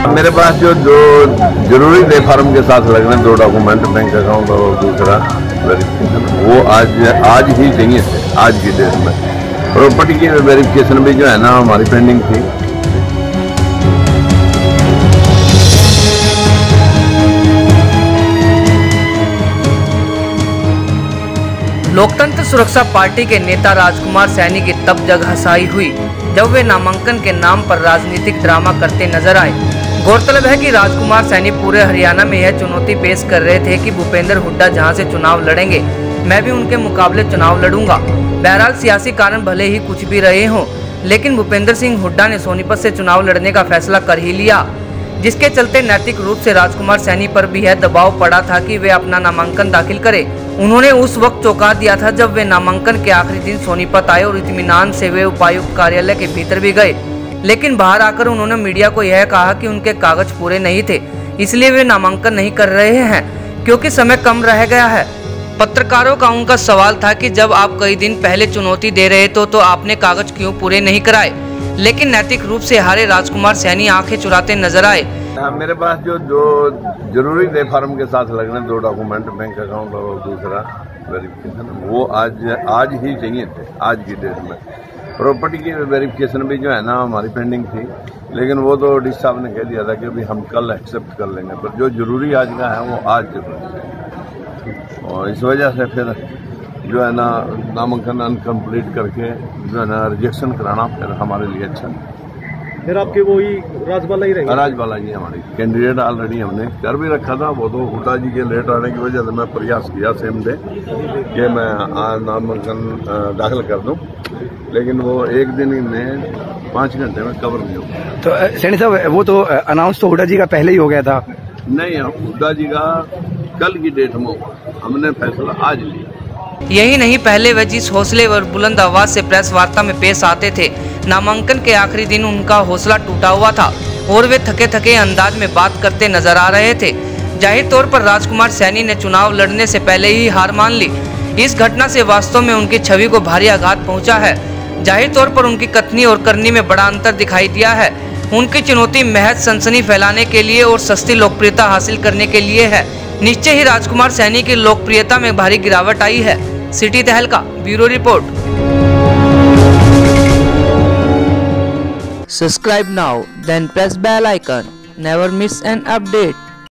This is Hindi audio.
मेरे पास जो जरूरी डे फॉर्म के साथ लगने 2 डॉक्यूमेंट, बैंक अकाउंट और दूसरा वेरिफिकेशन, वो आज ही चाहिए थे, आज की डेट में। प्रॉपर्टी की वेरिफिकेशन भी जो है ना हमारी पेंडिंग थी। लोकतंत्र सुरक्षा पार्टी के नेता राजकुमार सैनी की तब जगहसाई हुई जब वे नामांकन के नाम पर राजनीतिक ड्रामा करते नजर आए। गौरतलब है कि राजकुमार सैनी पूरे हरियाणा में यह चुनौती पेश कर रहे थे कि भूपेंद्र हुड्डा जहां से चुनाव लड़ेंगे, मैं भी उनके मुकाबले चुनाव लड़ूंगा। बहरहाल सियासी कारण भले ही कुछ भी रहे हों, लेकिन भूपेंद्र सिंह हुड्डा ने सोनीपत से चुनाव लड़ने का फैसला कर ही लिया, जिसके चलते नैतिक रूप से राजकुमार सैनी पर भी यह दबाव पड़ा था कि वे अपना नामांकन दाखिल करें। उन्होंने उस वक्त चौंका दिया था जब वे नामांकन के आखिरी दिन सोनीपत आए और इत्मीनान से वे उपायुक्त कार्यालय के भीतर भी गए, लेकिन बाहर आकर उन्होंने मीडिया को यह कहा कि उनके कागज पूरे नहीं थे, इसलिए वे नामांकन नहीं कर रहे हैं क्योंकि समय कम रह गया है। पत्रकारों का उनका सवाल था कि जब आप कई दिन पहले चुनौती दे रहे तो आपने कागज क्यों पूरे नहीं कराए, लेकिन नैतिक रूप से हारे राजकुमार सैनी आंखें चुराते नजर आए। मेरे पास जो जरूरी डे फॉर्म के साथ लगने 2 डॉक्यूमेंट, बैंक अकाउंट और दूसरा वेरिफिकेशन, वो आज ही चाहिए थे, आज की डेट में। प्रॉपर्टी की वेरिफिकेशन भी जो है ना हमारी पेंडिंग थी, लेकिन वो तो डी साहब ने कह दिया था कि अभी हम कल एक्सेप्ट कर लेंगे, पर जो जरूरी आज का है वो आज जरूरी है। और इस वजह से फिर जो है ना नामांकन अनकम्प्लीट करके जो है ना रिजेक्शन कराना फिर हमारे लिए अच्छा नहीं। फिर आपके वही राजबाला ही रहेगा? राजबाला जी हमारी कैंडिडेट ऑलरेडी हमने कर भी रखा था, वो तो हुड्डा जी के लेट आने की वजह से मैं प्रयास किया सेम डे कि मैं नामांकन दाखिल कर दूं, लेकिन वो एक दिन में 5 घंटे में कवर नहीं हो गया। तो सैनी साहब, वो तो अनाउंस तो हुड्डा जी का पहले ही हो गया था। नहीं, हुड्डा जी का कल की डेट में हुआ, हमने फैसला आज लिया। यही नहीं, पहले वे जिस हौसले और बुलंद आवाज से प्रेस वार्ता में पेश आते थे, नामांकन के आखिरी दिन उनका हौसला टूटा हुआ था और वे थके थके अंदाज में बात करते नजर आ रहे थे। जाहिर तौर पर राजकुमार सैनी ने चुनाव लड़ने से पहले ही हार मान ली। इस घटना से वास्तव में उनकी छवि को भारी आघात पहुंचा है। जाहिर तौर पर उनकी कथनी और करनी में बड़ा अंतर दिखाई दिया है। उनकी चुनौती महज सनसनी फैलाने के लिए और सस्ती लोकप्रियता हासिल करने के लिए है। निश्चय ही राजकुमार सैनी की लोकप्रियता में भारी गिरावट आई है। सिटी तहलका bureau report. Subscribe now, then press bell icon. Never miss an update.